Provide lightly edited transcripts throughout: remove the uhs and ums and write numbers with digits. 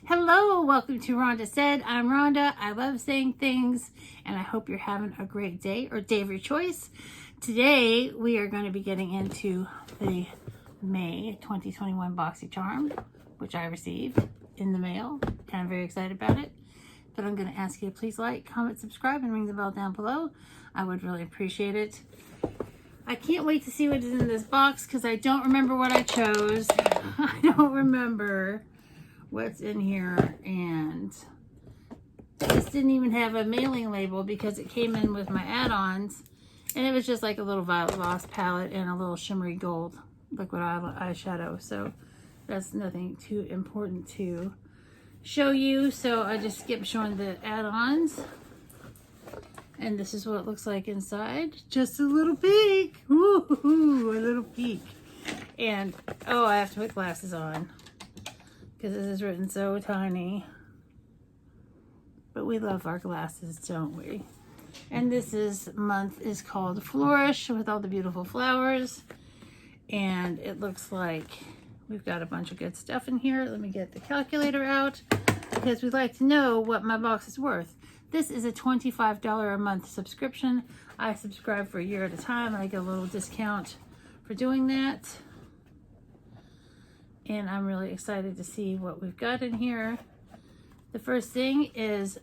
Hello, welcome to Rhonda Said. I'm Rhonda. I love saying things, and I hope you're having a great day or day of your choice. Today, we are going to be getting into the May 2021 Boxy Charm, which I received in the mail, and I'm very excited about it. But I'm going to ask you to please like, comment, subscribe, and ring the bell down below. I would really appreciate it. I can't wait to see what is in this box because I don't remember what I chose. I don't remember what's in here, and this didn't even have a mailing label because it came in with my add-ons, and it was just like a little violet gloss palette and a little shimmery gold liquid eyeshadow. So that's nothing too important to show you, so I just skipped showing the add-ons. And this is what it looks like inside. Just a little peek. Woo-hoo-hoo, a little peek. And oh, I have to put glasses on because this is written so tiny. But we love our glasses, don't we? And month is called Flourish, with all the beautiful flowers. And it looks like we've got a bunch of good stuff in here. Let me get the calculator out because we'd like to know what my box is worth. This is a $25 a month subscription. I subscribe for a year at a time. I get a little discount for doing that. And I'm really excited to see what we've got in here. The first thing is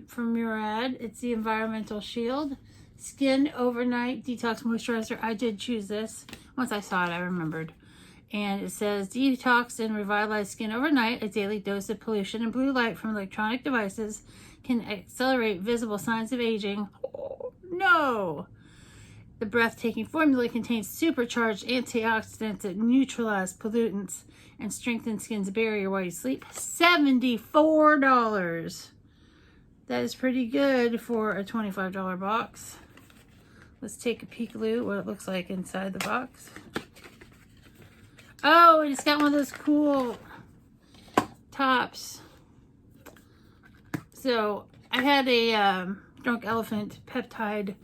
from Murad. It's the Environmental Shield Skin Overnight Detox Moisturizer. I did choose this. Once I saw it, I remembered. And it says, detox and revitalize skin overnight. A daily dose of pollution and blue light from electronic devices can accelerate visible signs of aging. Oh, no! The breathtaking formula contains supercharged antioxidants that neutralize pollutants and strengthen skin's barrier while you sleep. $74. That is pretty good for a $25 box. Let's take a peek-a-loo what it looks like inside the box. Oh, and it's got one of those cool tops. So I had a Drunk Elephant peptide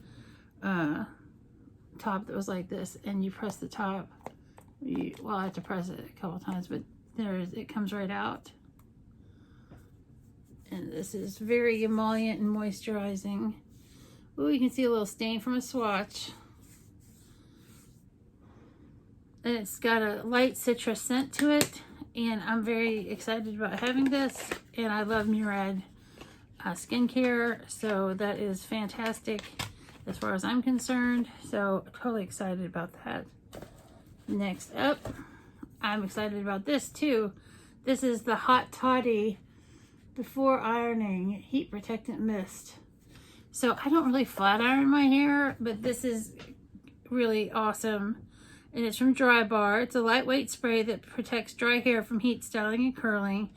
top that was like this, and you press the top. Well, I have to press it a couple times, but it comes right out. And this is very emollient and moisturizing. Ooh, you can see a little stain from a swatch. And it's got a light citrus scent to it, and I'm very excited about having this. And I love Murad skincare, so that is fantastic as far as I'm concerned. So totally excited about that. Next up, I'm excited about this too. This is the Hot Toddy Before Ironing Heat Protectant Mist. So I don't really flat iron my hair, but this is really awesome. And it's from Dry Bar. It's a lightweight spray that protects dry hair from heat, styling, and curling,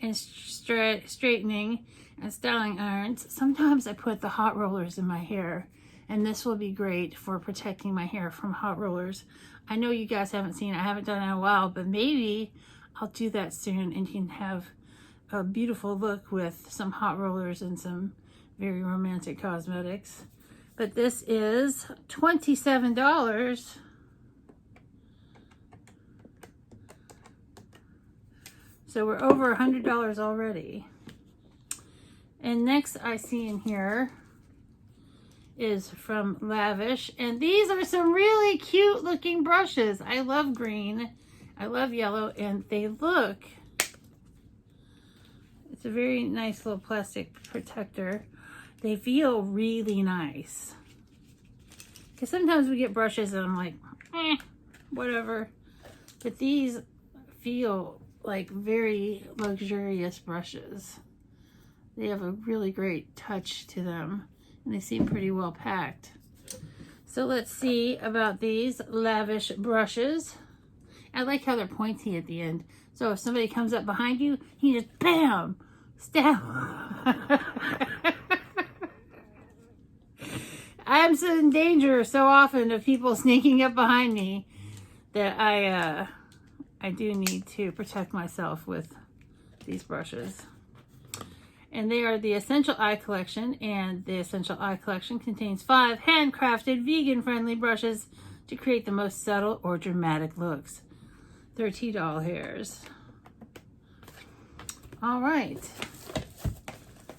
and straightening and styling irons. Sometimes I put the hot rollers in my hair, and this will be great for protecting my hair from hot rollers. I know you guys haven't seen it. I haven't done it in a while, but maybe I'll do that soon, and you can have a beautiful look with some hot rollers and some very romantic cosmetics. But this is $27. So we're over $100 already. And next I see in here is from Lavish. And these are some really cute looking brushes. I love green. I love yellow. And they look, it's a very nice little plastic protector. They feel really nice. Because sometimes we get brushes and I'm like, whatever. But these feel like very luxurious brushes. They have a really great touch to them, and they seem pretty well packed. So let's see about these Lavish brushes. I like how they're pointy at the end. So if somebody comes up behind you, you just bam, stab. I'm so in danger so often of people sneaking up behind me that I do need to protect myself with these brushes. And they are the Essential Eye Collection, and the Essential Eye Collection contains 5 handcrafted, vegan-friendly brushes to create the most subtle or dramatic looks. They're tea doll hairs. All right.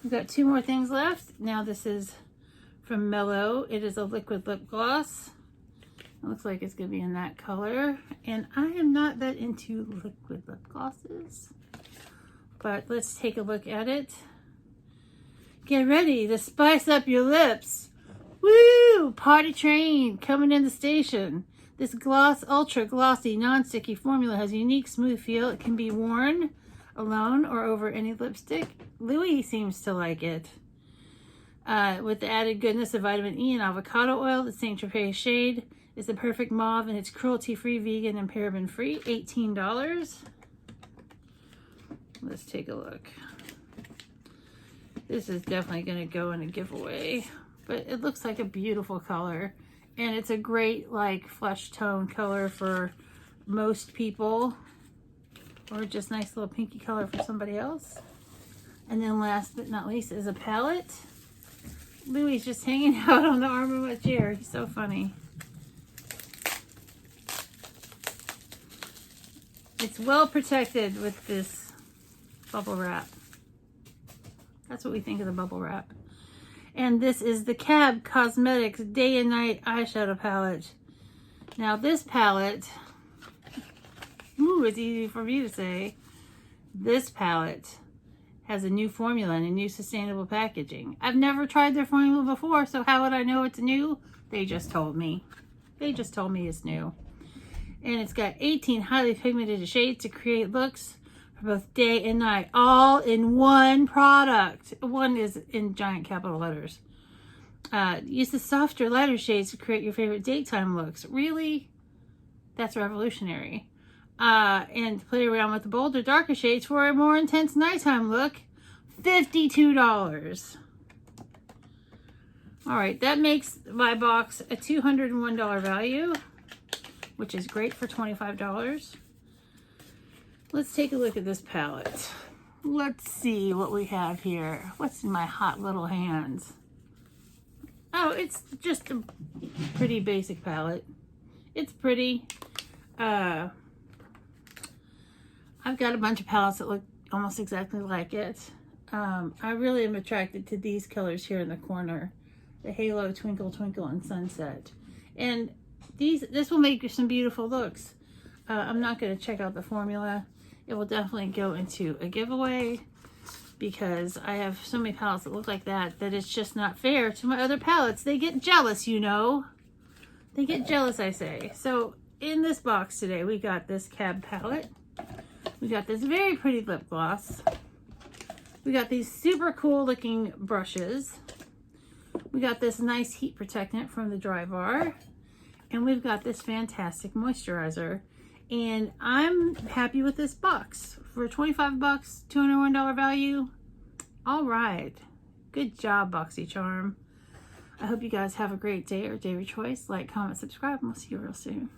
We've got 2 more things left. Now this is from Mellow. It is a liquid lip gloss. It looks like it's going to be in that color. And I am not that into liquid lip glosses. But let's take a look at it. Get ready to spice up your lips. Woo! Party train coming in the station. This gloss, ultra glossy, non-sticky formula has a unique smooth feel. It can be worn alone or over any lipstick. Louis seems to like it. With the added goodness of vitamin E and avocado oil, the Saint Tropez shade is the perfect mauve, and it's cruelty-free, vegan, and paraben-free. $18. Let's take a look. This is definitely going to go in a giveaway, but it looks like a beautiful color, and it's a great like flesh tone color for most people, or just nice little pinky color for somebody else. And then last but not least is a palette. Louis just hanging out on the arm of my chair. He's so funny. It's well protected with this bubble wrap. That's what we think of the bubble wrap. And this is the Cab Cosmetics Day and Night Eyeshadow Palette. Now this palette, ooh, it's easy for me to say. This palette has a new formula and a new sustainable packaging. I've never tried their formula before, so how would I know it's new? They just told me. They just told me it's new. And it's got 18 highly pigmented shades to create looks for both day and night, all in one product. One is in giant capital letters. Use the softer, lighter shades to create your favorite daytime looks. Really? That's revolutionary. And play around with the bolder, darker shades for a more intense nighttime look. $52. All right, that makes my box a $201 value, which is great for $25. Let's take a look at this palette. Let's see what we have here. What's in my hot little hands? Oh, it's just a pretty basic palette. It's pretty. I've got a bunch of palettes that look almost exactly like it. I really am attracted to these colors here in the corner. The Halo, Twinkle, Twinkle, and Sunset. And this will make some beautiful looks. I'm not going to check out the formula. It will definitely go into a giveaway because I have so many palettes that look like that it's just not fair to my other palettes. They get jealous, you know. They get jealous, I say. So in this box today, we got this Cab palette. We got this very pretty lip gloss. We got these super cool looking brushes. We got this nice heat protectant from the Dry Bar. And we've got this fantastic moisturizer. And I'm happy with this box. For 25 bucks, $201 value. All right. Good job, Boxy Charm. I hope you guys have a great day or day of your choice. Like, comment, subscribe, and we'll see you real soon.